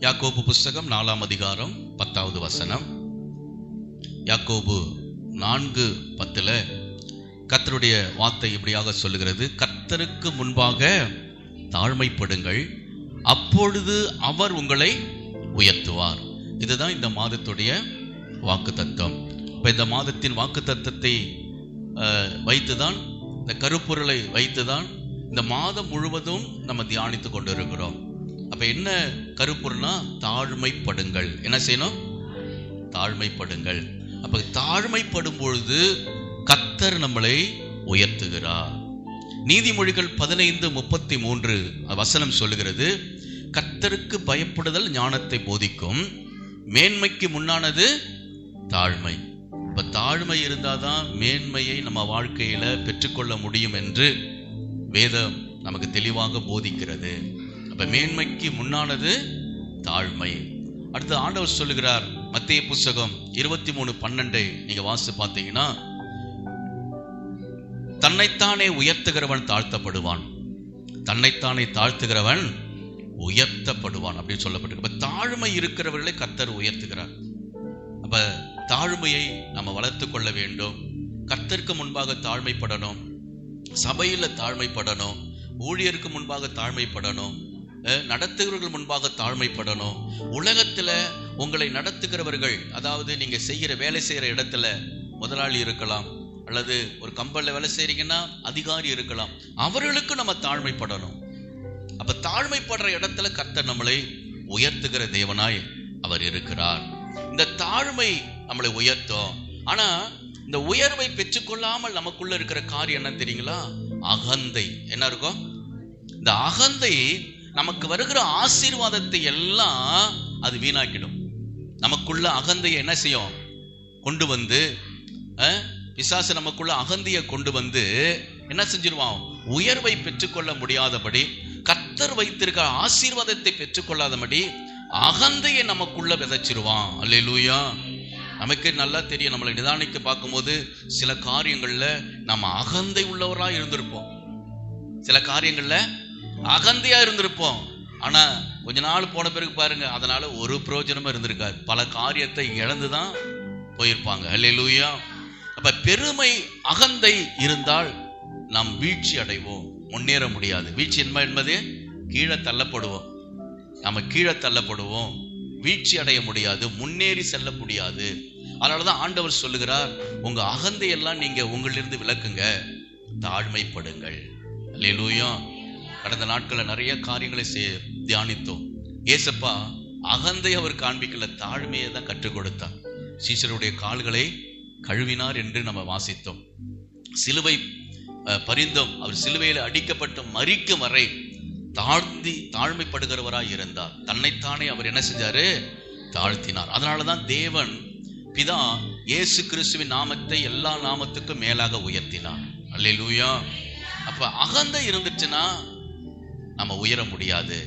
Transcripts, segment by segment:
யாக்கோபு புஸ்தகம் 4ஆம் அதிகாரம் 10வது வசனம். யாக்கோபு 4:10 கர்த்தருடைய வார்த்தை இப்படியாக சொல்லுகிறது, கர்த்தருக்கு முன்பாக தாழ்மைப்படுங்கள், அப்பொழுது அவர் உங்களை உயர்த்துவார். இதுதான் இந்த மாதத்துடைய வாக்கு தத்துவம். இப்போ இந்த மாதத்தின் வாக்கு தத்துவத்தை வைத்துதான், இந்த கருப்பொருளை வைத்துதான் இந்த மாதம் முழுவதும் நம்ம தியானித்து கொண்டு இருக்கிறோம். அப்ப என்ன கருப்பொருள்னா, தாழ்மைப்படுங்கள். என்ன செய்யணும்? தாழ்மைப்படுங்கள். அப்ப தாழ்மைப்படும் பொழுது கர்த்தர் நம்மளை உயர்த்துகிறார். நீதிமொழிகள் 15:33 வசனம் சொல்லுகிறது, கர்த்தருக்கு பயப்படுதல் ஞானத்தை போதிக்கும், மேன்மைக்கு முன்னானது தாழ்மை. இப்ப தாழ்மை இருந்தாதான் மேன்மையை நம்ம வாழ்க்கையில பெற்றுக்கொள்ள முடியும் என்று வேதம் நமக்கு தெளிவாக போதிக்கிறது. அப்ப மேன்மைக்கு முன்னானது தாழ்மை. அடுத்து ஆண்டவர் சொல்லுகிறார், மத்தேயு புஸ்தகம் 23:12 நீங்க வாசித்து பார்த்தீங்கன்னா, தன்னைத்தானே உயர்த்துகிறவன் தாழ்த்தப்படுவான், தன்னைத்தானே தாழ்த்துகிறவன் உயர்த்தப்படுவான் அப்படின்னு சொல்லப்பட்டிருக்கு. அப்ப தாழ்மை இருக்கிறவர்களை கர்த்தர் உயர்த்துகிறார். அப்ப தாழ்மையை நம்ம வளர்த்து கொள்ள வேண்டும். கர்த்தருக்கு முன்பாக தாழ்மைப்படணும், சபையில தாழ்மைப்படணும், ஊழியருக்கு முன்பாக தாழ்மைப்படணும், நடத்துகிறவர்கள் முன்பாக தாழ்மைப்படணும். உலகத்துல உங்களை நடத்துகிறவர்கள், அதாவது நீங்க செய்கிற வேலை செய்யற இடத்துல முதலாளி இருக்கலாம், அல்லது ஒரு கம்பெனில வேலை செய்றீங்கன்னா அதிகாரி இருக்கலாம், அவர்களுக்கு நம்ம தாழ்மைப்படணும். அப்ப தாழ்மைப்படுற இடத்துல கர்த்தர் நம்மளை உயர்த்துகிற தேவனாய் அவர் இருக்கிறார். இந்த தாழ்மை நம்மளை உயர்த்தும். ஆனா இந்த உயர்வை பெற்றுக்கொள்ளாமல் நமக்குள்ள இருக்கிற காரியம் என்ன தெரியுங்களா? அகந்தை. என்ன இருக்கும்? இந்த அகந்தை நமக்கு வருகிற ஆசீர்வாதத்தை எல்லாம் அது வீணாக்கிடும். நமக்குள்ள அகந்தையை என்ன செய்யும்? கொண்டு வந்து பிசாசு நமக்குள்ள அகந்தையை கொண்டு வந்து என்ன செஞ்சிருவான்? உயர்வை பெற்றுக்கொள்ள முடியாதபடி, கர்த்தர் வைத்திருக்கிற ஆசீர்வாதத்தை பெற்றுக்கொள்ளாதபடி அகந்தையை நமக்குள்ள விதைச்சிருவான். அல்லேலூயா. நமக்கு நல்லா தெரியும், நம்மளை நிதானிக்க பார்க்கும்போது சில காரியங்கள்ல நம்ம அகந்தை உள்ளவரா இருந்திருப்போம், சில காரியங்கள்ல அகந்தையா இருந்திருப்போம். ஆனா கொஞ்ச நாள் போன பிறகு பாருங்க, அதனால ஒரு பிரயோஜனமும் இருந்திருக்காது, பல காரியத்தை இழந்துதான் போயிருப்பாங்க. அல்லேலூயா. அப்ப பெருமை, அகந்தை இருந்தால் நாம் வீழ்ச்சி அடைவோம், முன்னேற முடியாது. வீழ்ச்சி என்பது கீழே தள்ளப்படுவோம், நம்ம கீழே தள்ளப்படுவோம், வீழ்ச்சி அடைய முடியாது, முன்னேறி செல்ல முடியாது. அதனாலதான் ஆண்டவர் சொல்லுகிறார், உங்க அகந்தையெல்லாம் நீங்க உங்களிலிருந்து விலக்குங்க, தாழ்மைப்படுங்கள். அல்லேலூயா. கடந்த நாட்களில் நிறைய காரியங்களை தியானித்தோம். ஏசப்பா அகந்தை அவர் காண்பிக்கல, தாழ்மையை தான் கற்றுக் கொடுத்தார். சீசருடைய கால்களை கழுவினார் என்று நம்ம வாசித்தோம். சிலுவை பரிந்தும் அவர் சிலுவையில் அடிக்கப்பட்டு மரிக்கும் வரை தாழ்மைப்படுகிறவராய் இருந்தார். தன்னைத்தானே அவர் என்ன செஞ்சாரு? தாழ்த்தினார். அதனாலதான் தேவன் பிதா இயேசு கிறிஸ்துவின் நாமத்தை எல்லா நாமத்துக்கும் மேலாக உயர்த்தினார். அல்லேலூயா. அப்ப அகந்தை இருந்துச்சுன்னா நம்ம உயர முடியாது.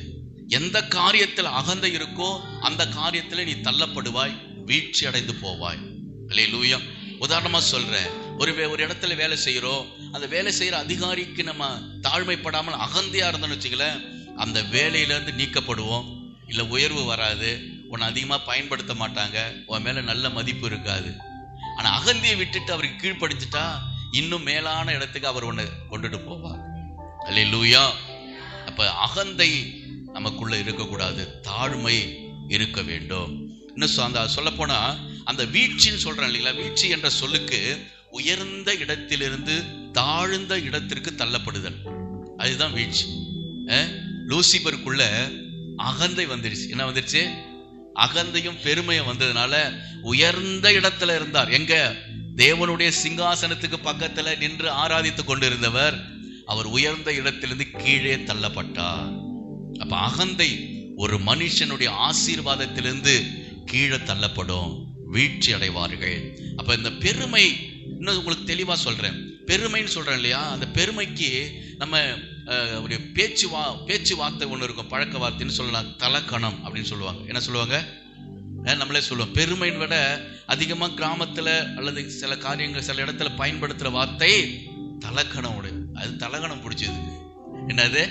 எந்த காரியத்தில் அகந்தை இருக்கோ அந்த காரியத்துல நீ தள்ளப்படுவாய், வீழ்ச்சி அடைந்து போவாய். அல்லேலூயா. உதாரணமா சொல்றேன், ஒரு இடத்துல வேலை செய்யறோம், அந்த வேலை செய்யற அதிகாரிக்கு நம்ம தாழ்மைப்படாமல் அகந்தையா இருந்தோம்னு வச்சுக்கலேன், அந்த வேலையில இருந்து நீக்கப்படுவோம், இல்ல உயர்வு வராது, உன்னை அதிகமா பயன்படுத்த மாட்டாங்க, உன் மேல நல்ல மதிப்பு இருக்காது. ஆனா அகந்தியை விட்டுட்டு அவருக்கு கீழ்ப்படிஞ்சிட்டா இன்னும் மேலான இடத்துக்கு அவர் உன்னை கொண்டுட்டு போவார். அல்லேலூயா. அப்ப அகந்தை நமக்குள்ள இருக்கக்கூடாது, தாழ்மை இருக்க வேண்டும். இன்னும் சொல்ல போனா அந்த வீழ்ச்சின்னு சொல்றேன் இல்லைங்களா, வீழ்ச்சி என்ற சொல்லுக்கு உயர்ந்த இடத்திலிருந்து தாழ்ந்த இடத்திற்கு தள்ளப்படுதல், அதுதான் வீழ்ச்சி. லூசிபருக்குள்ள அகந்தை வந்துடுச்சு. என்ன வந்துடுச்சு? அகந்தையும் பெருமையும் வந்ததுனால உயர்ந்த இடத்துல இருந்தார். எங்க? தேவனுடைய சிங்காசனத்துக்கு பக்கத்துல நின்று ஆராதித்து கொண்டிருந்தவர், அவர் உயர்ந்த இடத்திலிருந்து கீழே தள்ளப்பட்டார். அப்ப அகந்தை ஒரு மனுஷனுடைய ஆசீர்வாதத்திலிருந்து கீழே தள்ளப்படும், வீழ்ச்சி அடைவார்கள். அப்ப இந்த பெருமை, இன்னும் உங்களுக்கு தெளிவா சொல்றேன், பெருமைன்னு சொல்றேன் இல்லையா, அந்த பெருமைக்கு நம்ம பேச்சுவார்த்தை ஒண்ணு இருக்கும், பழக்க வார்த்தைன்னு சொல்லலாம், தலக்கணம் அப்படின்னு சொல்லுவாங்க. என்ன சொல்லுவாங்க? நம்மளே சொல்லுவோம். பெருமைன்னு விட அதிகமா கிராமத்துல அல்லது சில காரியங்கள் சில இடத்துல பயன்படுத்துற வார்த்தை தலக்கணம். அது தலகணம் பிடிச்சது. என்னது?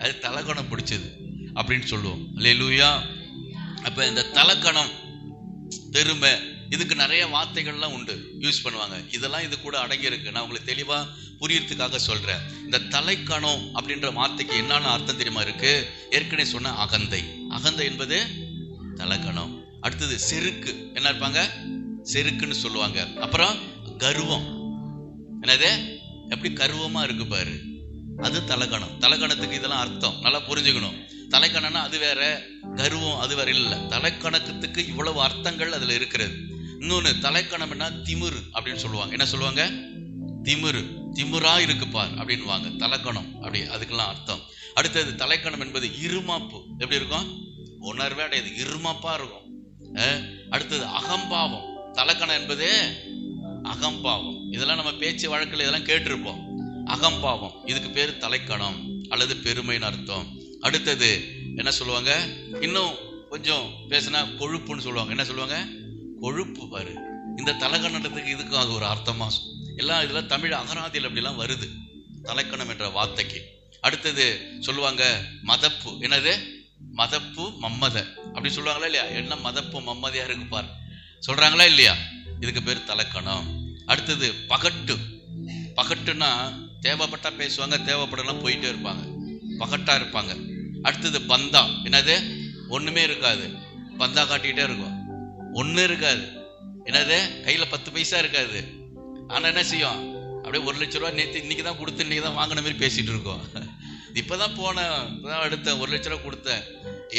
அது தலகணம் பிடிச்சது அப்படின்னு சொல்லுவோம். அல்லேலூயா. அப்ப இந்த தலக்கணம், பெருமை, இதுக்கு நிறைய வார்த்தைகள்லாம் உண்டு, யூஸ் பண்ணுவாங்க. இதெல்லாம் இது கூட அடங்கி இருக்கு. நான் உங்களுக்கு தெளிவா புரியறதுக்காக சொல்றேன். இந்த தலைக்கணம் அப்படின்ற வார்த்தைக்கு என்னென்ன அர்த்தம் தெரியுமா இருக்கு? ஏற்கனவே சொன்ன அகந்தை. அகந்தை என்பது தலக்கணம். அடுத்தது செருக்கு, என்ன இருப்பாங்க? செருக்குன்னு சொல்லுவாங்க. அப்புறம் கர்வம், என்னது? எப்படி கர்வமா இருக்கு பாரு, அது தலக்கணம். தலக்கணத்துக்கு இதெல்லாம் அர்த்தம் நல்லா புரிஞ்சுக்கணும். தலைக்கணம்னா அது வேற, கர்வம் அது வேற இல்லை. தலைக்கணத்துக்கு இவ்வளவு அர்த்தங்கள் அதுல இருக்கிறது. இன்னொன்னு தலைக்கணம்னா திமிரு அப்படின்னு சொல்லுவாங்க. என்ன சொல்லுவாங்க? திமிரு, திமிரா இருக்கு பார் அப்படின்வாங்க. தலைக்கணம் அப்படி, அதுக்கெல்லாம் அர்த்தம். அடுத்தது தலைக்கணம் என்பது இருமாப்பு. எப்படி இருக்கும்? உணர்வே அடையாது, இருமாப்பா இருக்கும். அடுத்தது அகம்பாவம். தலைக்கணம் என்பது அகம்பாவம். இதெல்லாம் நம்ம பேச்சு வழக்கில் இதெல்லாம் கேட்டிருப்போம். அகம்பாவம், இதுக்கு பேர் தலைக்கணம் அல்லது பெருமைன்னு அர்த்தம். அடுத்தது என்ன சொல்லுவாங்க? இன்னும் கொஞ்சம் பேசினா கொழுப்புன்னு சொல்லுவாங்க. என்ன சொல்லுவாங்க? கொழுப்பு பாரு. இந்த தலைக்கணத்துக்கு இதுக்கு அது ஒரு அர்த்தமா எல்லாம் இதெல்லாம் தமிழ் அகராதியில் அப்படிலாம் வருது, தலைக்கணம் என்ற வார்த்தைக்கு. அடுத்தது சொல்லுவாங்க மதப்பு. என்னது? மதப்பு மம்மத அப்படி சொல்லுவாங்களா இல்லையா? என்ன மதப்பு மம்மதியா இருக்கு பார் சொல்றாங்களா இல்லையா? இதுக்கு பேர் தலைக்கணம். அடுத்தது பகட்டு. பகட்டுன்னா தேவைப்பட்டா பேசுவாங்க, தேவைப்படலாம் போயிட்டே இருப்பாங்க, பகட்டா இருப்பாங்க. அடுத்தது பந்தா. என்னது? ஒண்ணுமே இருக்காது, பந்தா காட்டிக்கிட்டே இருக்கும், ஒண்ணு இருக்காது. என்னது? கையில 10 பைசா இருக்காது, ஆனா என்ன செய்யும்? அப்படியே 1 லட்ச ரூபா நேற்று இன்னைக்கு தான் கொடுத்து இன்னைக்கு தான் வாங்கின மாதிரி பேசிட்டு இருக்கோம். இப்பதான் போனேன், இப்பதான் எடுத்தேன், 1 லட்ச ரூபா கொடுத்தேன்.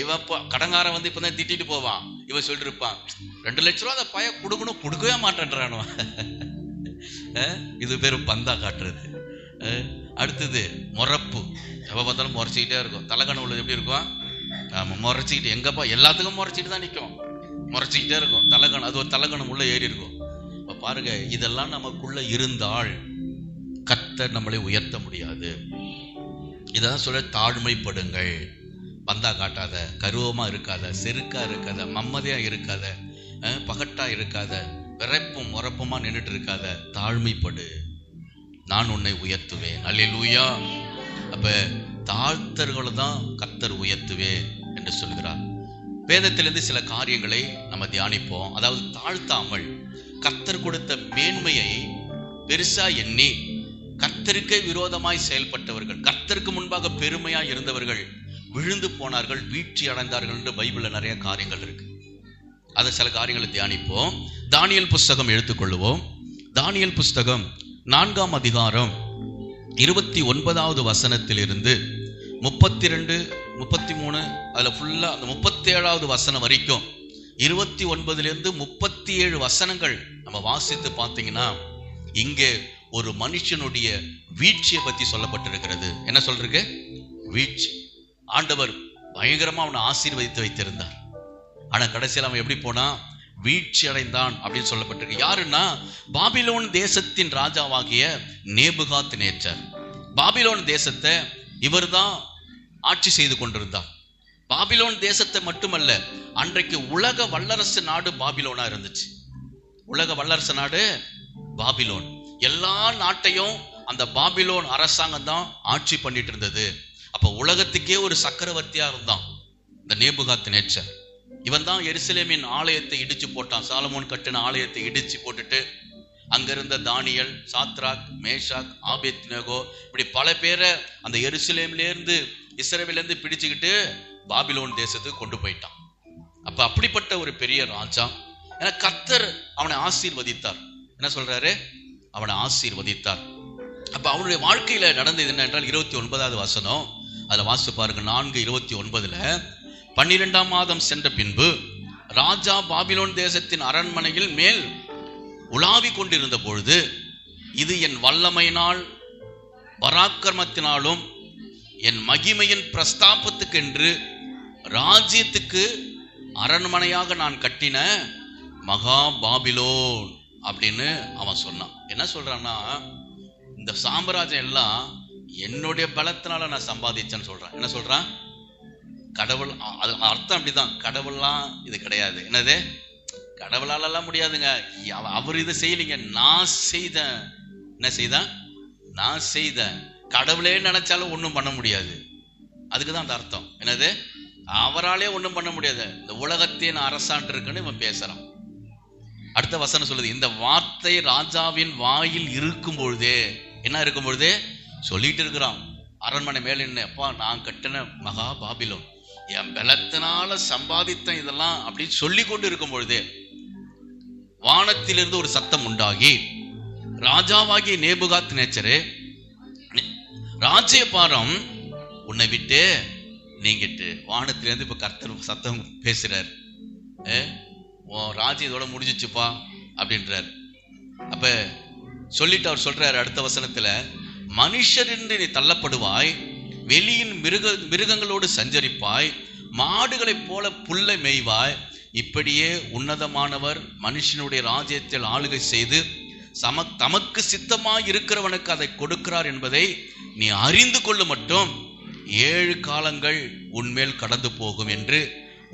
இவன் கடங்காரன் வந்து இப்பதான் திட்டிட்டு போவான். இவன் சொல்லிட்டு இருப்பான் 2 லட்ச ரூபா அந்த பைய கொடுக்கணும், கொடுக்கவே மாட்டேன்றானோ. இது பேரு பந்தா காட்டுறது. அடுத்தது முறப்பு. எப்ப பார்த்தாலும் முறைச்சிக்கிட்டே இருக்கும். தலைக்கணம் உள்ளது எப்படி இருக்கும்? ஆமா, முறைச்சிக்கிட்டு, எங்கப்பா எல்லாத்துக்கும் முறைச்சிட்டு தான் நிற்கும், முறைச்சிக்கிட்டே இருக்கும் தலைக்கணம். அது ஒரு தலைக்கணம் உள்ள ஏறி இருக்கும். இப்ப பாருங்க, இதெல்லாம் நமக்குள்ள இருந்தால் கர்த்தர் நம்மளை உயர்த்த முடியாது. இதான் சொல்ல, தாழ்மைப்படுங்கள். பந்தா காட்டாத, கருவமா இருக்காத, செருக்கா இருக்காத, மம்மதியா இருக்காத, பகட்டா இருக்காத, விரைப்பும் உரப்புமா நின்றுட்டு இருக்காத, தாழ்மைப்படு, நான் உன்னை உயர்த்துவேன். அல்லேலூயா. அப்ப தாழ்த்தர்களை தான் கர்த்தர் உயர்த்துவேன் என்று சொல்கிறார். வேதத்திலிருந்து சில காரியங்களை நம்ம தியானிப்போம். அதாவது தாழ்த்தாமல் கர்த்தர் கொடுத்த மேன்மையை பெருசா எண்ணி கர்த்தருக்கே விரோதமாய் செயல்பட்டவர்கள், கர்த்தருக்கு முன்பாக பெருமையாய் இருந்தவர்கள் விழுந்து போனார்கள், வீழ்ச்சி அடைந்தார்கள் என்று பைபிள்ல நிறைய காரியங்கள் இருக்கு. அதை சில காரியங்களை தியானிப்போம். தானியேல் புஸ்தகம் எடுத்துக்கொள்வோம். தானியேல் புஸ்தகம் 4ஆம் அதிகாரம் 29வது வசனத்திலிருந்து 32, 33, அதுல ஃபுல்லா அந்த 37வது வசனம் வரைக்கும் 29லிருந்து 37 வசனங்கள் நம்ம வாசித்து பார்த்தீங்கன்னா, இங்கே ஒரு மனுஷனுடைய வீழ்ச்சியை பத்தி சொல்லப்பட்டிருக்கிறது. என்ன சொல்றீங்க? வீழ்ச்சி. ஆண்டவர் பயங்கரமா அவனை ஆசீர்வதித்து வைத்திருந்தார். ஆனா கடைசியில் அவன் எப்படி போனா? வீழ்ச்சி அடைந்தான் அப்படின்னு சொல்லப்பட்டிருக்கு. யாருன்னா, பாபிலோன் தேசத்தின் ராஜாவாகிய நேபுகாத் நேச்சர். பாபிலோன் தேசத்தை இவர் தான் ஆட்சி செய்து கொண்டிருந்தார். பாபிலோன் தேசத்தை மட்டுமல்ல, அன்றைக்கு உலக வல்லரசு நாடு பாபிலோனா இருந்துச்சு. உலக வல்லரசு நாடு பாபிலோன். எல்லா நாட்டையும் அந்த பாபிலோன் அரசாங்கம் தான் ஆட்சி பண்ணிட்டு இருந்தது. அப்ப உலகத்துக்கே ஒரு சக்கரவர்த்தியா இருந்தான் இந்த நேபுகாத் நேச்சர். இவன் தான் எருசலேமின் ஆலயத்தை இடிச்சு போட்டான். சாலமோன் கட்டின ஆலயத்தை இடிச்சு போட்டுட்டு அங்கிருந்த தானியேல், சாத்ராக், மேஷாக், ஆபேத்நேகோ இப்படி பல பேரை அந்த எருசலேமிலேருந்து இஸ்ரவேலிருந்து பிடிச்சுக்கிட்டு பாபிலோன் தேசத்துக்கு கொண்டு போயிட்டான். அப்ப அப்படிப்பட்ட ஒரு பெரிய ராஜா. ஏன்னா கர்த்தர் அவனை ஆசீர்வதித்தார். என்ன சொல்றாரு? அவனை ஆசீர்வதித்தார். அப்ப அவனுடைய வாழ்க்கையில நடந்தது என்ன என்றால் 29வது வசனம் அதுல வாசித்து பாருங்க. 4:29 12ஆம் மாதம் சென்ற பின்பு ராஜா பாபிலோன் தேசத்தின் அரண்மனையில் மேல் உலாவி கொண்டிருந்த பொழுது, இது என் வல்லமையினால் பராக்கிரமத்தினாலும் என் மகிமையின் பிரஸ்தாபத்துக்கென்று ராஜ்யத்துக்கு அரண்மனையாக நான் கட்டின மகா பாபிலோன் அப்படின்னு அவன் சொன்னான். என்ன சொல்றான்னா, இந்த சாம்ராஜ்யம் எல்லாம் என்னுடைய பலத்தினால நான் சம்பாதிச்சேன்னு சொல்றான். என்ன சொல்றான்? கடவுள், அது அர்த்தம் அப்படிதான். கடவுள்லாம் இது கிடையாது. என்னது? கடவுளாலெல்லாம் முடியாதுங்க, அவர் இதை செய்யலீங்க, நான் செய்தேன். என்ன செய்தேன்? நான் செய்தேன். கடவுளே நினைச்சாலும் ஒன்றும் பண்ண முடியாது. அதுக்குதான் அந்த அர்த்தம். என்னது? அவராலே ஒன்றும் பண்ண முடியாது. இந்த உலகத்தை நான் அரசாண்டு இருக்குன்னு இவன் பேசுறான். அடுத்த வசனம் சொல்லுது, இந்த வார்த்தை ராஜாவின் வாயில் இருக்கும் பொழுதே, என்ன இருக்கும் பொழுதே சொல்லிட்டு இருக்கிறான். அரண்மனை மேல என்ன, அப்பா நான் கட்டின மகா பாபிலோன், என் பலத்தினால சம்பாதித்த இதெல்லாம் அப்படின்னு சொல்லி கொண்டு இருக்கும் பொழுதே வானத்திலிருந்து ஒரு சத்தம் உண்டாகி, ராஜாவாகிய நேபுகாத் நேச்சரே, ராஜ்யபாரம் உன்னை விட்டு நீங்கிட்டு. வானத்திலிருந்து இப்ப கர்த்தர் சத்தம் பேசுறார், ராஜ்யம் இதோட முடிஞ்சிச்சுப்பா அப்படின்றார். அப்ப சொல்லிட்டு அவர் சொல்றாரு அடுத்த வசனத்துல, மனுஷர் என்று நீ தள்ளப்படுவாய், வெளியின் மிருகங்களோடு சஞ்சரிப்பாய், மாடுகளைப் போல புல்லை மேய்வாய். இப்படியே உன்னதமானவர் மனுஷனுடைய ராஜ்யத்தில் ஆளுகை செய்து தமக்கு சித்தமாய் இருக்கிறவனுக்கு அதை கொடுக்கிறார் என்பதை நீ அறிந்து கொள்ள மட்டும் 7 காலங்கள் உன்மேல் கடந்து போகும் என்று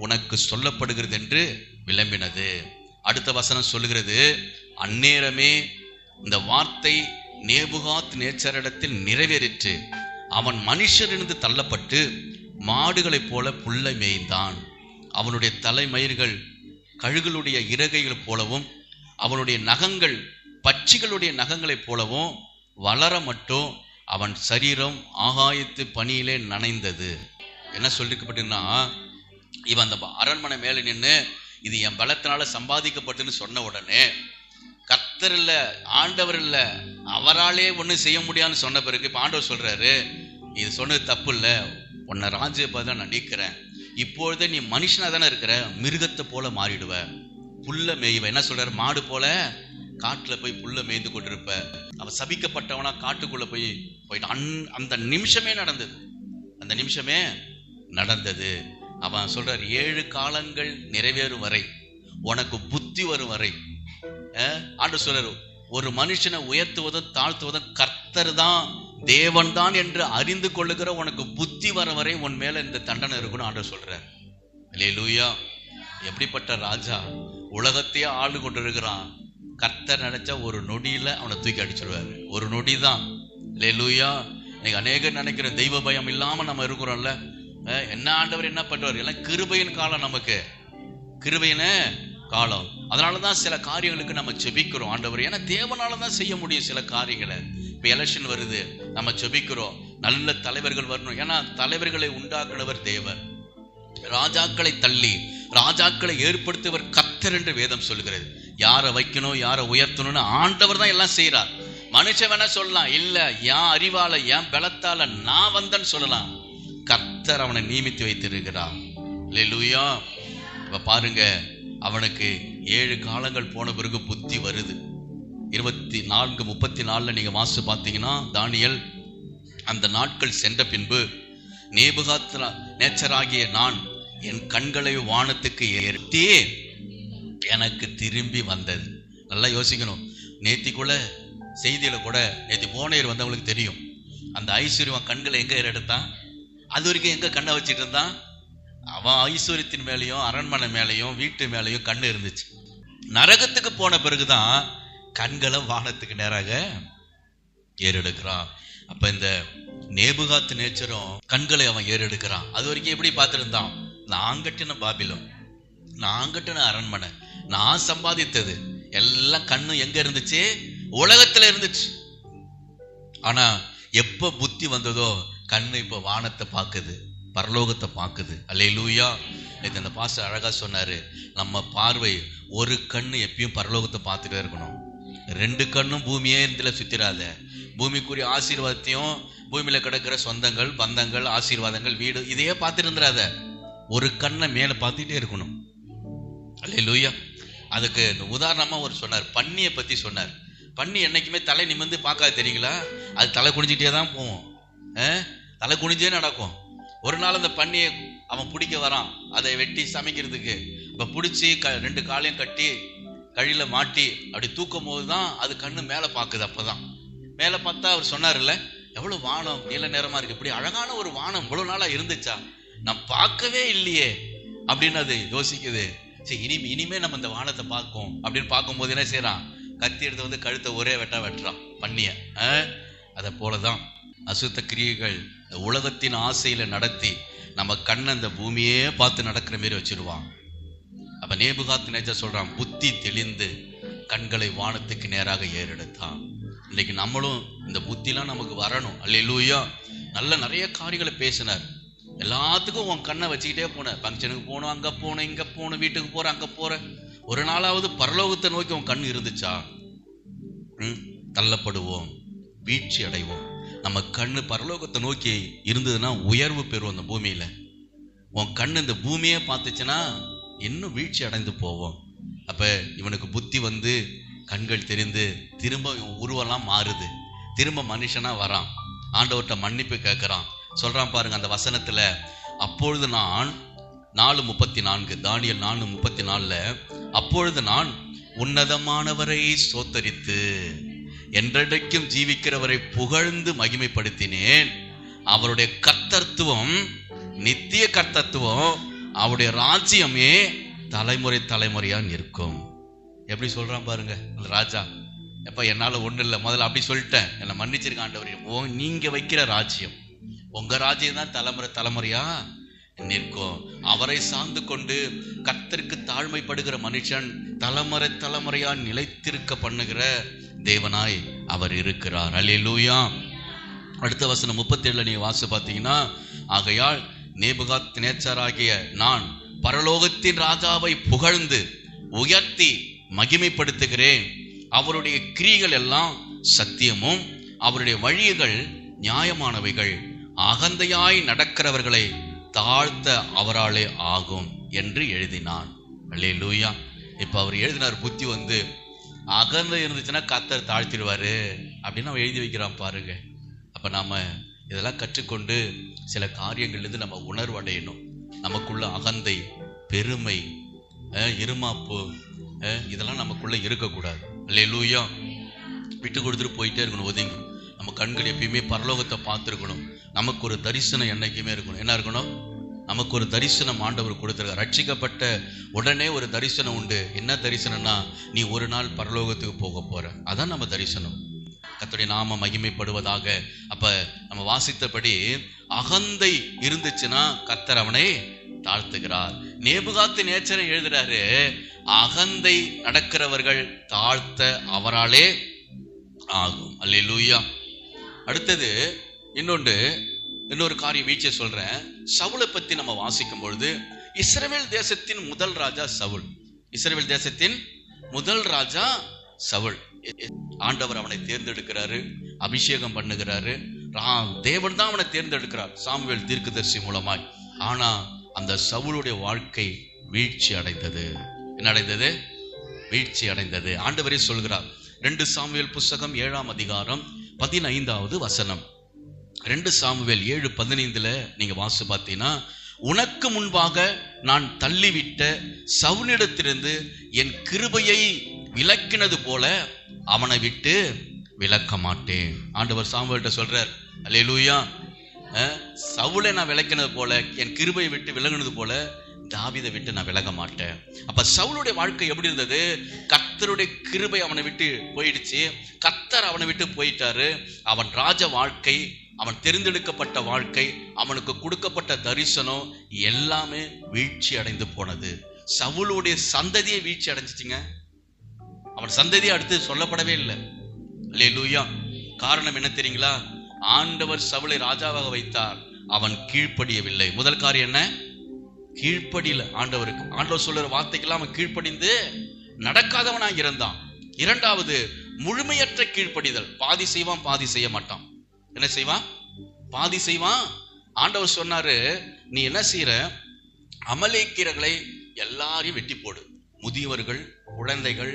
உனக்கு சொல்லப்படுகிறது என்று விளம்பினது. அடுத்த வசனம் சொல்லுகிறது, அந்நேரமே இந்த வார்த்தை நேபுகாத் நேச்சரிடத்தில் நிறைவேறிற்று. அவன் மனுஷரிலிருந்து தள்ளப்பட்டு மாடுகளைப் போல புல்லை மேய்ந்தான். அவனுடைய தலைமயிர்கள் கழுகளுடைய இறகைகள் போலவும் அவனுடைய நகங்கள் பட்சிகளுடைய நகங்களைப் போலவும் வளர மட்டும் அவன் சரீரம் ஆகாயத்து பனியிலே நனைந்தது. என்ன சொல்லிக்கப்பட்டுன்னா, இவன் அந்த அரண்மனை மேலே நின்று இது என் பலத்தினால சம்பாதிக்கப்பட்டுன்னு சொன்ன உடனே, கர்த்தர் இல்ல, ஆண்டவர் இல்ல, அவராலே ஒன்றும் செய்ய முடியாதுன்னு சொன்ன பிறகு இப்போ ஆண்டவர் சொல்றாரு, இது சொன்னது தப்பு இல்லை, உன்னை ராஜ்யபாதை நான் நீக்கிறேன், இப்பொழுதே நீ மனுஷனா தானே இருக்கிற, மிருகத்தை போல மாறிடுவ, புல்ல மேய்வ. என்ன சொல்றாரு, மாடு போல காட்டுல போய் புல்ல மேய்ந்து கொண்டிருப்ப. அவன் சபிக்கப்பட்டவனா காட்டுக்குள்ள போயிட்டான். அந்த நிமிஷமே நடந்தது, அந்த நிமிஷமே நடந்தது. அவன் சொல்றார், 7 காலங்கள் நிறைவேறும் வரை, உனக்கு புத்தி வரும் வரை. ஆண்டவர் சொல்றாரு, ஒரு மனுஷனை உயர்த்துவதும் தாழ்த்துவதும் கர்த்தர் தான், தேவன் தான் என்று அறிந்து கொள்ளுகிற உனக்கு புத்தி வர வரை உன் மேல இந்த தண்டனை இருக்குன்னு ஆண்டவர் சொல்றார். அல்லேலூயா. எப்படிப்பட்ட ராஜா, உலகத்தையே ஆளு கொண்டு இருக்கிறான். கர்த்தர் நினைச்சா ஒரு நொடியில அவனை தூக்கி அடிச்சிருவாரு, ஒரு நொடி தான். அல்லேலூயா. இன்னைக்கு அநேகர் நினைக்கிற தெய்வ பயம் இல்லாம நம்ம இருக்கிறோம்ல, என்ன ஆண்டவர் என்ன பண்றாரு, எல்லாம் கிருபையின் காலம், நமக்கு கிருபையின காலம். அதனாலதான் சில காரியங்களுக்கு நம்ம செபிக்கிறோம் ஆண்டவர், ஏன்னா தேவனாலதான் செய்ய முடியும் சில காரியங்களை. இப்ப எலெக்ஷன் வருது, நம்ம செபிக்கிறோம் நல்ல தலைவர்கள் வரணும், ஏன்னா தலைவர்களை உண்டாக்குனவர் தேவர். ராஜாக்களை தள்ளி ராஜாக்களை ஏற்படுத்துவர் கர்த்தர் என்று வேதம் சொல்லுகிறது. யாரை வைக்கணும், யாரை உயர்த்தணும்னு ஆண்டவர் தான் எல்லாம் செய்யறார். மனுஷன் வேணா சொல்லலாம், இல்ல என் அறிவால என் பலத்தால நான் வந்தேன்னு சொல்லலாம். கர்த்தர் அவனை நியமித்து வைத்திருக்கிறார். அல்லேலூயா. இப்ப பாருங்க, அவனுக்கு 7 காலங்கள் போன பிறகு புத்தி வருது. 24:34 நீங்க வாசிச்சு பார்த்தீங்கன்னா, தானியேல், அந்த நாட்கள் சென்ற பின்பு நேபுகாத் நேச்சராகிய நான் என் கண்களை வானத்துக்கு ஏற்றி எனக்கு திரும்பி வந்தது. நல்லா யோசிக்கணும். நேத்திக்குள்ள செய்தியில கூட, நேத்தி போனேர் வந்தவங்களுக்கு தெரியும், அந்த ஐஸ்வர்யம் கண்களை எங்க எடுத்தான், அது வரைக்கும் எங்க கண்ணை வச்சுட்டு இருந்தான், அவன் ஐஸ்வர்யத்தின் மேலையும் அரண்மனை மேலையும் வீட்டு மேலையும் கண்ணு இருந்துச்சு. நரகத்துக்கு போன பிறகுதான் கண்களை வானத்துக்கு நேராக ஏறெடுக்கிறான். அப்ப இந்த நேபுகாத் நேச்சரும் கண்களை அவன் ஏறெடுக்கிறான். அது வரைக்கும் எப்படி பார்த்திருந்தான், நான் கட்டின பாபிலோன், நான் கட்டின அரண்மனை, நான் சம்பாதித்தது எல்லாம் கண்ணு எங்க இருந்துச்சு, உலகத்துல இருந்துச்சு. ஆனா எப்ப புத்தி வந்ததோ கண்ணு இப்ப வானத்தை பார்க்குது, பரலோகத்தை பார்க்குது. அல்லேலூயா. இந்த பாஸ்டர் அழகா சொன்னாரு, நம்ம பார்வை ஒரு கண்ணு எப்பயும் பரலோகத்தை பார்த்துட்டே இருக்கணும், 2 கண்ணும் பூமியே இருந்துல சுத்திராத. பூமிக்குரிய ஆசீர்வாதத்தையும் பூமியில கிடக்கிற சொந்தங்கள் பந்தங்கள் ஆசீர்வாதங்கள் வீடு இதையே பார்த்துட்டு இருந்துடாத, ஒரு கண்ணை மேல பார்த்துட்டே இருக்கணும். அல்லேலூயா. அதுக்கு உதாரணமா ஒரு சொன்னார், பன்னியை பத்தி சொன்னார். பன்னி என்னைக்குமே தலை நிமிர்ந்து பார்க்காது, தெரியுங்களா? அது தலை குனிஞ்சிட்டே தான் போவோம், தலை குனிஞ்சே நடக்கும். ஒரு நாள் அந்த பன்னியை அவன் பிடிக்க வரான், அதை வெட்டி சமைக்கிறதுக்கு. அப்ப பிடிச்சி 2 காலையும் கட்டி கழியில மாட்டி அப்படி தூக்கும் போதுதான் அது கண்ணு மேல பாக்குது. அப்பதான் மேல பார்த்தா அவர் சொன்னார்ல, எவ்வளவு வானம் நீல நேரமா இருக்கு, இப்படி அழகான ஒரு வானம் இவ்வளவு நாளா இருந்துச்சா, நான் பார்க்கவே இல்லையே அப்படின்னு அது யோசிக்குது. சரி, இனிமே நம்ம இந்த வானத்தை பார்க்கும் அப்படின்னு பார்க்கும்போது என்ன செய்யறான், கத்தி எடுத்து வந்து கழுத்தை ஒரே வெட்டுறான் பண்ணிய. அதை போலதான் அசுத்த கிரியைகள் உலகத்தின் ஆசையில நடத்தி நம்ம கண்ணை அந்த பூமியே பார்த்து நடக்கிற மாதிரி வச்சிருவான். அப்ப நேபுகாத்நேச்சர் சொல்றான், புத்தி தெளிந்து கண்களை வானத்துக்கு நேராக ஏறெடுத்தான். இன்னைக்கு நம்மளும் இந்த புத்திலாம் நமக்கு வரணும். அல்லேலூயா. நிறைய காரியங்களை பேசினார். எல்லாத்துக்கும் உன் கண்ணை வச்சுக்கிட்டே போன. ஃபங்க்ஷனுக்கு போகணும், அங்க போகணும், இங்க போகணும், வீட்டுக்கு போற, அங்க போற. ஒரு நாளாவது பரலோகத்தை நோக்கி உன் கண் இருந்துச்சா? தள்ளப்படுவோம், வீழ்ச்சி அடைவோம். நம்ம கண்ணு பரலோகத்தை நோக்கி இருந்ததுன்னா உயர்வு பெறுவோம். அந்த பூமியில உன் கண்ணு இந்த பூமியே பார்த்துச்சுன்னா இன்னும் வீழ்ச்சி அடைந்து போவோம். அப்ப இவனுக்கு புத்தி வந்து கண்கள் தெரிந்து திரும்ப உருவெல்லாம் மாறுது. திரும்ப மனுஷனா வரான். ஆண்டவர்கிட்ட மன்னிப்பு கேட்கிறான். சொல்றான் பாருங்க அந்த வசனத்துல, அப்பொழுது நான் 4:34, தானியேல் 4:34, அப்பொழுது நான் உன்னதமானவரை ஸ்தோத்தரித்து என்றைக்கும் ஜீவிக்கிறவரை புகழ்ந்து மகிமைப்படுத்தினேன். அவருடைய கர்த்தத்துவம், நித்திய கர்த்தத்துவம், அவருடைய ராஜ்யமே தலைமுறை தலைமுறையா நிற்கும். எப்படி சொல்றான் பாருங்க அந்த ராஜா. எப்ப என்னால ஒண்ணு இல்லை, முதல்ல அப்படி சொல்லிட்டேன், என்னை மன்னிச்சிருக்க ஆண்டவர். நீங்க வைக்கிற ராஜ்யம், உங்க ராஜ்யம் தான் தலைமுறை தலைமுறையா நிற்கும். அவரை சார்ந்து கொண்டு கர்த்தருக்கு தாழ்மைப்படுகிற மனுஷன் தலைமுறை தலைமுறையா நிலைத்திருக்க பண்ணுகிற தேவனாய் அவர் இருக்கிறார். அல்லேலூயா. அடுத்த வசனம் 37 நீங்க வாசி பார்த்தீங்கன்னா, ஆகையால் நேபுகாத்நேச்சராகிய நான் பரலோகத்தின் ராஜாவை புகழ்ந்து உயர்த்தி மகிமைப்படுத்துகிறேன். அவருடைய கிரியைகள் எல்லாம் சத்தியமும் அவருடைய வழிகள் நியாயமானவைகள். அகந்தையாய் நடக்கிறவர்களை தாழ்த்த அவராலே ஆகும் என்று எழுதினான். அல்லேலூயா. இப்ப அவர் எழுதினார், புத்தி வந்து அகந்தை இருந்துச்சுன்னா கர்த்தர் தாழ்த்திடுவாரு அப்படின்னு அவன் எழுதி வைக்கிறான் பாருங்க. அப்ப நாம இதெல்லாம் கற்றுக்கொண்டு சில காரியங்கள்லேருந்து நம்ம உணர்வடையணும். நமக்குள்ள அகந்தை, பெருமை, இருமாப்பு இதெல்லாம் நமக்குள்ள இருக்கக்கூடாது. அல்லேலூயா. விட்டு கொடுத்துட்டு போயிட்டே இருக்கணும், ஒதுங்கி. நம்ம கண்கள் எப்பயுமே பரலோகத்தை பார்த்துருக்கணும். நமக்கு ஒரு தரிசனம் என்னைக்குமே இருக்கணும். என்ன இருக்கணும்? நமக்கு ஒரு தரிசனம் ஆண்டவர் கொடுத்துருக்கார். ரட்சிக்கப்பட்ட உடனே ஒரு தரிசனம் உண்டு. என்ன தரிசனம்னா, நீ ஒரு நாள் பரலோகத்துக்கு போக போற. அதான் நம்ம தரிசனம். கர்த்தருடைய நாம மகிமைப்படுவதாக. அப்ப நம்ம வாசித்தபடி அகந்தை இருந்துச்சுன்னா கர்த்தர் அவனை தாழ்த்துகிறார். நேபுகாத்நேச்சர் எழுதுறாரு, அகந்தை நடக்கிறவர்கள் தாழ்த்த அவராலே ஆகும். அல்லேலூயா. அடுத்தது இன்னொரு காரியம் வீழ்ச்சியை சொல்றேன். சவுலை பத்தி நம்ம வாசிக்கும் பொழுது, இஸ்ரவேல் தேசத்தின் முதல் ராஜா சவுல். இஸ்ரவேல் தேசத்தின் முதல் ராஜா சவுல். ஆண்டவர் அவனை தேர்ந்தெடுக்கிறாரு, அபிஷேகம் பண்ணுகிறாரு. தேவன் தான் அவனை தேர்ந்தெடுக்கிறார் சாமுவேல் தீர்க்கதரிசி மூலமாய். ஆனா அந்த சவுலுடைய வாழ்க்கை வீழ்ச்சி அடைந்தது. என்ன அடைந்தது? வீழ்ச்சி அடைந்தது. ஆண்டவரே சொல்கிறார், 2 சாமுவேல் புஸ்தகம் 7ஆம் அதிகாரம் 15வது வசனம். 2 சாமுவேல் 7:15 நீங்க வாசி பார்த்தீங்கன்னா, உனக்கு முன்பாக நான் தள்ளிவிட்ட சவுலிடத்திலிருந்து என் கிருபையை விலக்கினது போல அவனை விட்டு விலக்க மாட்டேன். ஆண்டவர் சாமுவேல்கிட்ட சொல்றார். அல்லேலூயா. சவுலை நான் விலக்கினது போல, என் கிருபையை விட்டு விலகினது போல தாவீதை விட்டு நான் விலக மாட்டேன். அப்ப சவுலுடைய வாழ்க்கை எப்படி இருந்தது? கர்த்தருடைய கிருபை அவனை விட்டு போயிடுச்சு. கர்த்தர் அவனை விட்டு போயிட்டாரு. அவன் ராஜ வாழ்க்கை, அவன் தெரிந்தெடுக்கப்பட்ட வாழ்க்கை, அவனுக்கு கொடுக்கப்பட்ட தரிசனம் எல்லாமே வீழ்ச்சி அடைந்து போனது. சவுலுடைய சந்ததியை வீழ்ச்சி அடைஞ்சிச்சிங்க. அவன் சந்ததியை அடுத்து சொல்லப்படவே இல்லை. அல்லேலூயா. காரணம் என்ன தெரியுங்களா? ஆண்டவர் சவுலை ராஜாவாக வைத்தார், அவன் கீழ்ப்படியவில்லை. முதல் காரியம் என்ன? கீழ்ப்படியில. ஆண்டவருக்கு, ஆண்டவர் சொல்லுற வார்த்தைக்கெல்லாம் அவன் கீழ்ப்படிந்து நடக்காதவனாக இருந்தான். இரண்டாவது, முழுமையற்ற கீழ்ப்படிதல். பாதி செய்வான், பாதி செய்ய மாட்டான். என்ன செய்வான்? பாதி செய்வான். ஆண்டவர் சொன்னாரு, நீ என்ன செய்யற? அமலேக்கியர்களை எல்லாரையும் வெட்டி போடு. முதியவர்கள், குழந்தைகள்,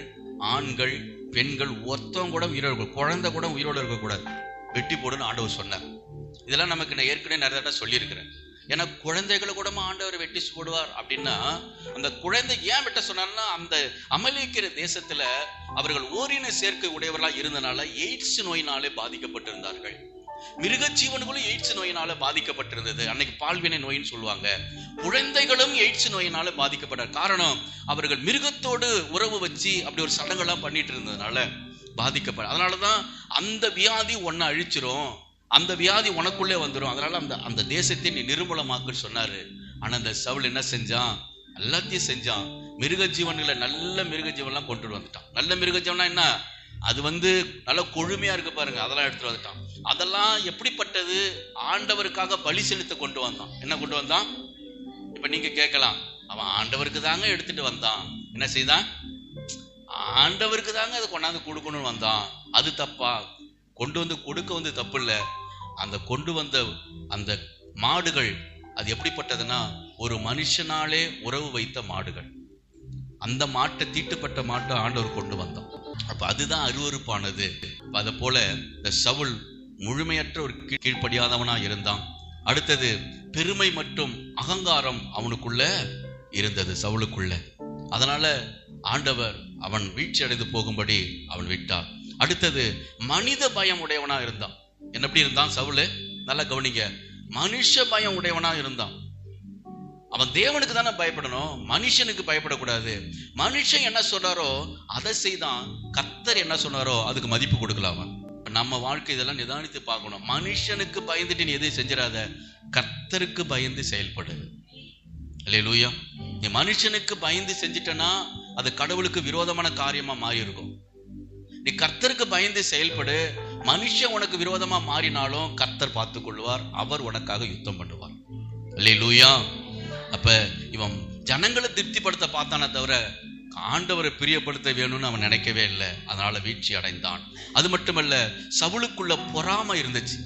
ஆண்கள், பெண்கள், ஒருத்தவங்க கூட உயிரோடு, குழந்தை கூட உயிரோடு இருக்கக்கூடாது, வெட்டி போடுன்னு ஆண்டவர் சொன்னார். இதெல்லாம் நமக்கு நான் ஏற்கனவே நிறைய தடவை சொல்லியிருக்கிறேன். ஏன்னா குழந்தைகளை கூட ஆண்டவர் வெட்டி போடுவார் அப்படின்னா, அந்த குழந்தை ஏன் வெட்ட சொன்னார்னா, அந்த அமலேக்கிற தேசத்துல அவர்கள் ஓரின சேர்க்கை உடையவர்களாக இருந்தனால எய்ட்ஸ் நோயினாலே பாதிக்கப்பட்டிருந்தார்கள். மிருக ஜீவன்களும் எய்ட்ஸ் நோயினால பாதிக்கப்பட்டிருந்தது. அன்னைக்கு பால்வினை நோயின்னு சொல்லுவாங்க. குழந்தைகளும் எய்ட்ஸ் நோயினால பாதிக்கப்பட்ட காரணம், அவர்கள் மிருகத்தோடு உறவு வச்சு அப்படி ஒரு சடங்கெல்லாம் பண்ணிட்டு இருந்ததுனால பாதிக்கப்பட. அதனாலதான் அந்த வியாதி ஒன்னு அழிச்சிரும், அந்த வியாதி உனக்குள்ளே வந்துடும். அதனால அந்த அந்த தேசத்தை நீ நிர்மூலமாக்குன்னு சொன்னாரு. ஆனா அந்த சவுல் என்ன செஞ்சான்? எல்லாத்தையும் செஞ்சான். மிருக ஜீவன்களை, நல்ல மிருக ஜீவன்லாம் கொண்டு வந்துட்டான். நல்ல மிருக ஜீவனா என்ன? அது நல்ல கொழுமையா இருக்கு பாருங்க, அதெல்லாம் எடுத்துட்டு வந்துட்டான். அதெல்லாம் எப்படிப்பட்டது? ஆண்டவருக்காக பலி செலுத்த கொண்டு வந்தான். என்ன கொண்டு வந்தான்? இப்ப நீங்க கேட்கலாம், அவன் ஆண்டவருக்கு தாங்க எடுத்துட்டு வந்தான், என்ன செய்தான்? ஆண்டவருக்கு தாங்க அதை கொண்டாந்து கொடுக்கணும்னு வந்தான். அது தப்பா? கொண்டு வந்து கொடுக்க தப்பு இல்லை. அந்த கொண்டு வந்த அந்த மாடுகள் அது எப்படிப்பட்டதுன்னா, ஒரு மனுஷனாலே உறவு வைத்த மாடுகள். அந்த மாட்டை, தீட்டுப்பட்ட மாட்டை ஆண்டவர் கொண்டு வந்தான். அப்ப அதுதான் அருவருப்பானது. அதை போல இந்த சவுல் முழுமையற்ற ஒரு கீழ்ப்படியாதவனா இருந்தான். அடுத்தது பெருமை மற்றும் அகங்காரம் அவனுக்குள்ள இருந்தது, சவுலுக்குள்ள. அதனால ஆண்டவர் அவன் வீழ்ச்சி அடைந்து போகும்படி அவன் விட்டார். அடுத்தது மனித பயம் உடையவனா இருந்தான். என்ன எப்படி இருந்தான் சவுலு? நல்லா கவனிங்க. மனுஷ பயம் உடையவனா இருந்தான். அவன் தேவனுக்கு தானே பயப்படணும், மனுஷனுக்கு பயப்படக்கூடாது. மனுஷன் என்ன சொன்னாரோ அதை செய்தான். கர்த்தர் என்ன சொன்னாரோ அதுக்கு மதிப்பு கொடுக்கலாம். நம்ம வாழ்க்கை இதெல்லாம் நிதானித்து பார்க்கணும். மனுஷனுக்கு பயந்துட்டு நீ எதையும் செஞ்சிடாத, கர்த்தருக்கு பயந்து செயல்படு. அல்லேலூயா. நீ மனுஷனுக்கு பயந்து செஞ்சிட்டனா அது கடவுளுக்கு விரோதமான காரியமா மாறி இருக்கும். நீ கர்த்தருக்கு பயந்து செயல்படு. மனுஷன் உனக்கு விரோதமா மாறினாலும் கர்த்தர் பார்த்துக் கொள்வார், அவர் உனக்காக யுத்தம் பண்ணுவார். அல்லேலூயா. அப்ப இவன் ஜனங்களை திருப்திப்படுத்த பார்த்தானே தவிர ஆண்டவரை பிரியப்படுத்த வேணும்னு அவன் நினைக்கவே இல்லை. அதனால வீழ்ச்சி அடைந்தான். அது மட்டுமல்ல, சவுலுக்குள்ள பொறாமை இருந்துச்சு.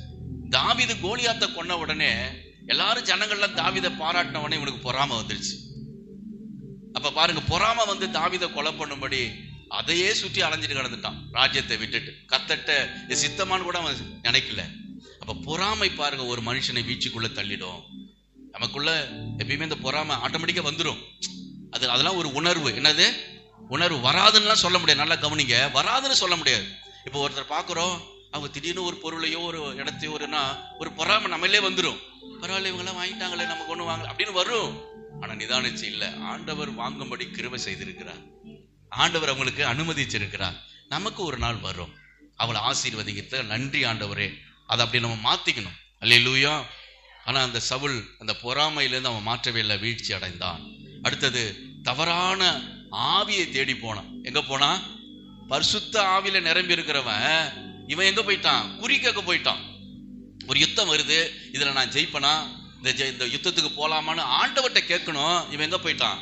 தாவீது கோலியாத்தை கொன்ன உடனே எல்லாரும் ஜனங்கள்லாம் தாவீதை பாராட்டின உடனே இவனுக்கு பொறாமை வந்துருச்சு. அப்ப பாருங்க, பொறாமை தாவீதை கொலை பண்ணும்படி அதையே சுற்றி அலைஞ்சிட்டு கிடந்துட்டான், ராஜ்யத்தை விட்டுட்டு. கர்த்தர்ட்ட சித்தமான்னு கூட அவன் நினைக்கல. அப்ப பொறாமை பாருங்க ஒரு மனுஷனை வீழ்ச்சிக்குள்ள தள்ளிடும். நமக்குள்ள எப்பயுமே இந்த பொறாமை ஆட்டோமேட்டிக்கா வந்துடும். அதெல்லாம் ஒரு உணர்வு. என்னது உணர்வு? வராதுன்னு சொல்ல முடியாது. நல்லா கவனிங்க, வராதுன்னு சொல்ல முடியாது. இப்போ ஒருத்தர் பார்க்குறோம், அவங்க திடீர்னு ஒரு பொருளையோ ஒரு இடத்தையோ ஒரு பொறாமை நம்மளே வந்துடும். பரவாயில்ல, இவங்கெல்லாம் வாங்கிட்டாங்களே, நமக்கு ஒண்ணு வாங்கல அப்படின்னு வரும். ஆனா நிதானிச்சு இல்ல, ஆண்டவர் வாங்கும்படி கிருபை செய்திருக்கிறார். ஆண்டவர் அவங்களுக்கு அனுமதிச்சிருக்கிறார். நமக்கு ஒரு நாள் வரும். அவளை ஆசீர்வதிக்க நன்றி ஆண்டவரே, அதை அப்படி நம்ம மாத்திக்கணும். அல்லேலூயா. ஆனா அந்த சவுல் அந்த பொறாமையிலேருந்து அவன் மாற்றவே இல்லை, வீழ்ச்சி அடைந்தான். அடுத்தது தவறான ஆவியை தேடி போனான். எங்க போனா? பரிசுத்த ஆவியில நிரம்பி இருக்கிறவன் இவன் எங்க போயிட்டான்? குறி கேட்க போயிட்டான். ஒரு யுத்தம் வருது, இதுல நான் ஜெயிப்பனா, இந்த யுத்தத்துக்கு போலாமான்னு ஆண்டவர்கிட்ட கேட்கணும். இவன் எங்க போயிட்டான்?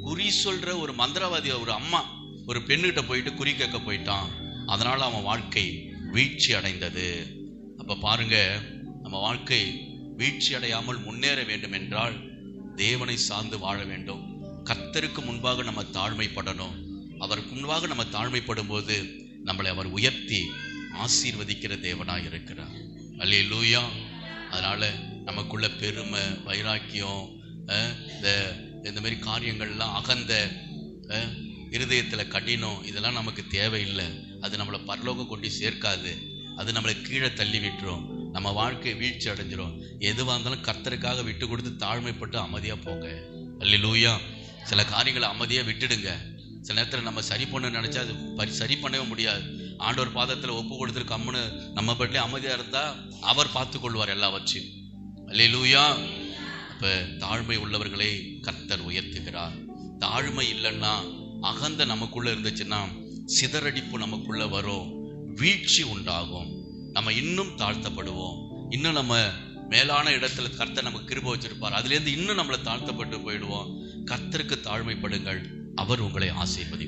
குறி சொல்ற ஒரு மந்திரவாதி, ஒரு அம்மா, ஒரு பெண்ணுகிட்ட போயிட்டு குறி கேட்க போயிட்டான். அதனால அவன் வாழ்க்கை வீழ்ச்சி அடைந்தது. அப்ப பாருங்க, நம்ம வாழ்க்கை வீழ்ச்சி அடையாமல் முன்னேற வேண்டும் என்றால் தேவனை சார்ந்து வாழ வேண்டும். கர்த்தருக்கு முன்பாக நம்ம தாழ்மைப்படணும். அவருக்கு முன்பாக நம்ம தாழ்மைப்படும் போது நம்மளை அவர் உயர்த்தி ஆசீர்வதிக்கிற தேவனாய் இருக்கிறார். அல்லேலூயா. அதனால நமக்குள்ள பெருமை, வைராக்கியம், இந்த மாதிரி காரியங்கள்லாம், அகந்த, இருதயத்துல கடினம், இதெல்லாம் நமக்கு தேவையில்லை. அது நம்மளை பரலோகம் கொண்டு சேர்க்காது. அது நம்மளை கீழே தள்ளி விட்டுரும். நம்ம வாழ்க்கை வீழ்ச்சி அடைஞ்சிரும். எதுவாக இருந்தாலும் கர்த்தருக்காக விட்டு கொடுத்து தாழ்மைப்பட்டு அமைதியா போங்க. அல்லேலூயா. சில காரியங்களை அமைதியா விட்டுடுங்க. சில நேரத்தில் நம்ம சரி பண்ண நினைச்சா அது சரி பண்ணவே முடியாது. ஆண்டவர் பாதத்தில் ஒப்பு கொடுத்துட்டு கம்முன்னு நம்ம பட்டிலே அமைதியா இருந்தா அவர் பார்த்து கொள்வார் எல்லாவற்றையும். அல்லேலூயா. அப்ப தாழ்மை உள்ளவர்களை கர்த்தர் உயர்த்துகிறார். தாழ்மை இல்லைன்னா, அகந்த நமக்குள்ள இருந்துச்சுன்னா சிதறடிப்பு நமக்குள்ள வரும், வீழ்ச்சி உண்டாகும். நம்ம இன்னும் தாழ்த்தப்படுவோம். இன்னும் நம்ம மேலான இடத்துல கர்த்தர் நமக்கு கிருபை வச்சிருப்பார், அதுல இருந்து இன்னும் நம்மளை தாழ்த்தப்பட்டு போயிடுவோம். கர்த்தருக்கு தாழ்மைப்படுங்கள், அவர் உங்களை ஆசீர்வதிப்பார்.